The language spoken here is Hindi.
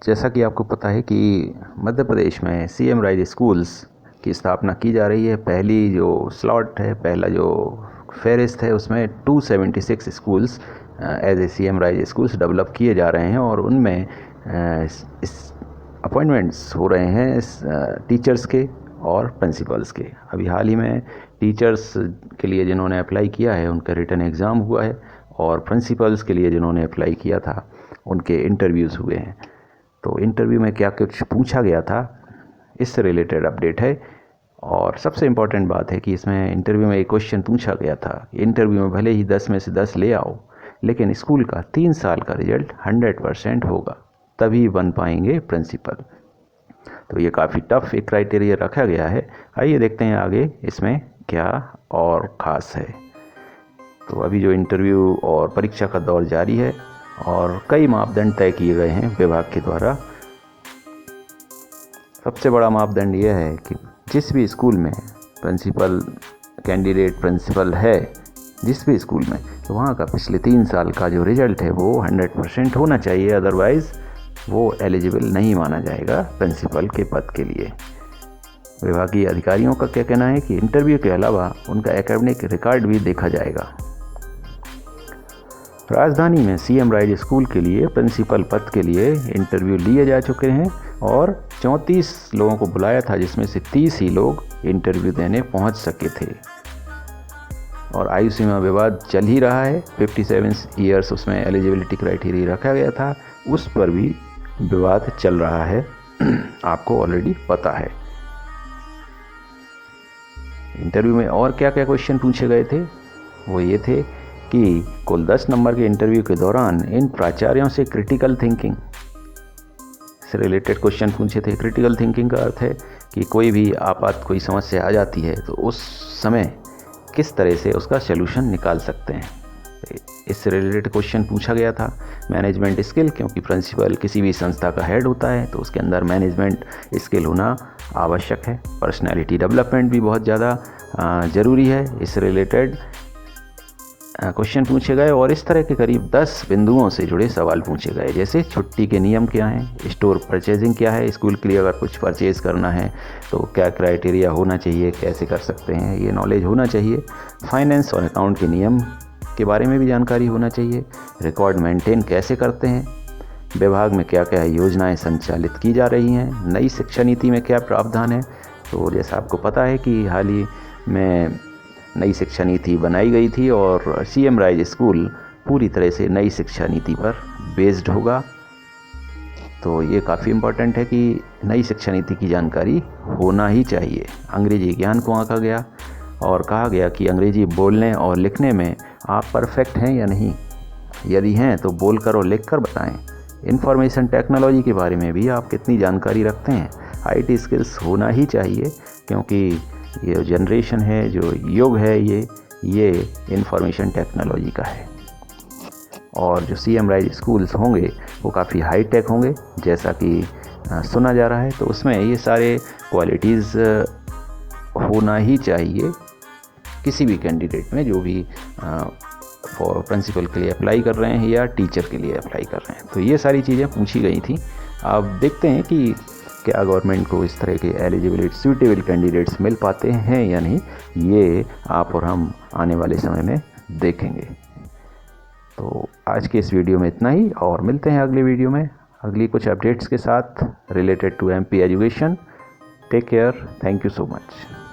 जैसा कि आपको पता है कि मध्य प्रदेश में सीएम राइज स्कूल्स की स्थापना की जा रही है। पहली जो स्लॉट है, पहला जो फेरिस्त है, उसमें 276 schools as a CM rise schools develop किए जा रहे हैं और उनमें इस अपॉइंटमेंट्स हो रहे हैं टीचर्स के और प्रिंसिपल्स के। अभी हाल ही में टीचर्स के लिए जिन्होंने अप्लाई किया है उनका रिटन एग्ज़ाम हुआ है और प्रिंसिपल्स के लिए जिन्होंने अप्लाई किया था उनके इंटरव्यूज़ हुए हैं। तो इंटरव्यू में क्या कुछ पूछा गया था, इससे रिलेटेड अपडेट है। और सबसे इम्पॉर्टेंट बात है कि इसमें इंटरव्यू में एक क्वेश्चन पूछा गया था। इंटरव्यू में भले ही 10 में से 10 ले आओ, लेकिन स्कूल का 3 साल का रिजल्ट 100% होगा, तभी बन पाएंगे प्रिंसिपल। तो ये काफ़ी टफ एक क्राइटेरिया रखा गया है। आइए देखते हैं आगे इसमें क्या और ख़ास है। तो अभी जो इंटरव्यू और परीक्षा का दौर जारी है और कई मापदंड तय किए गए हैं विभाग के द्वारा। सबसे बड़ा मापदंड यह है कि जिस भी स्कूल में प्रिंसिपल कैंडिडेट प्रिंसिपल है, जिस भी स्कूल में, तो वहाँ का पिछले 3 साल का जो रिजल्ट है वो 100% होना चाहिए, अदरवाइज़ वो एलिजिबल नहीं माना जाएगा प्रिंसिपल के पद के लिए। विभागीय अधिकारियों का क्या कहना है कि इंटरव्यू के अलावा उनका एकेडमिक रिकॉर्ड भी देखा जाएगा। राजधानी में सीएम राइज स्कूल के लिए प्रिंसिपल पद के लिए इंटरव्यू लिए जा चुके हैं और 34 लोगों को बुलाया था, जिसमें से 30 ही लोग इंटरव्यू देने पहुंच सके थे। और आयु सीमा विवाद चल ही रहा है। 57 ईयर्स उसमें एलिजिबिलिटी क्राइटेरिया रखा गया था, उस पर भी विवाद चल रहा है, आपको ऑलरेडी पता है। इंटरव्यू में और क्या क्या क्वेश्चन पूछे गए थे, वो ये थे कि कुल 10 नंबर के इंटरव्यू के दौरान इन प्राचार्यों से क्रिटिकल थिंकिंग से रिलेटेड क्वेश्चन पूछे थे। क्रिटिकल थिंकिंग का अर्थ है कि कोई भी कोई समस्या आ जाती है तो उस समय किस तरह से उसका सलूशन निकाल सकते हैं, इससे रिलेटेड क्वेश्चन पूछा गया था। मैनेजमेंट स्किल, क्योंकि प्रिंसिपल किसी भी संस्था का हेड होता है तो उसके अंदर मैनेजमेंट स्किल होना आवश्यक है। पर्सनैलिटी डेवलपमेंट भी बहुत ज़्यादा ज़रूरी है, इससे रिलेटेड क्वेश्चन पूछे गए। और इस तरह के करीब 10 बिंदुओं से जुड़े सवाल पूछे गए, जैसे छुट्टी के नियम क्या हैं, स्टोर परचेजिंग क्या है, स्कूल के लिए अगर कुछ परचेज़ करना है तो क्या क्राइटेरिया होना चाहिए, कैसे कर सकते हैं, ये नॉलेज होना चाहिए। फाइनेंस और अकाउंट के नियम के बारे में भी जानकारी होना चाहिए। रिकॉर्ड मेंटेन कैसे करते हैं, विभाग में क्या क्या योजनाएं संचालित की जा रही हैं, नई शिक्षा नीति में क्या प्रावधान है। तो जैसा आपको पता है कि हाल ही में नई शिक्षा नीति बनाई गई थी और सीएम राइज स्कूल पूरी तरह से नई शिक्षा नीति पर बेस्ड होगा। तो ये काफ़ी इम्पोर्टेंट है कि नई शिक्षा नीति की जानकारी होना ही चाहिए। अंग्रेजी ज्ञान को आंका गया और कहा गया कि अंग्रेजी बोलने और लिखने में आप परफेक्ट हैं या नहीं, यदि हैं तो बोलकर और लिखकर बताएं। इंफॉर्मेशन टेक्नोलॉजी के बारे में भी आप कितनी जानकारी रखते हैं, आईटी स्किल्स होना ही चाहिए, क्योंकि ये जनरेशन है, जो युग है, ये इंफॉर्मेशन टेक्नोलॉजी का है। और जो सीएम राइज स्कूल्स होंगे वो काफ़ी हाई टेक होंगे, जैसा कि सुना जा रहा है। तो उसमें ये सारे क्वालिटीज़ होना ही चाहिए किसी भी कैंडिडेट में, जो भी फॉर प्रिंसिपल के लिए अप्लाई कर रहे हैं या टीचर के लिए अप्लाई कर रहे हैं। तो ये सारी चीज़ें पूछी गई थी। अब देखते हैं कि क्या गवर्नमेंट को इस तरह के एलिजिबिलिटी सूटेबल कैंडिडेट्स मिल पाते हैं या नहीं, ये आप और हम आने वाले समय में देखेंगे। तो आज के इस वीडियो में इतना ही, और मिलते हैं अगले वीडियो में अगली कुछ अपडेट्स के साथ related to MP education. Take care, thank you so much.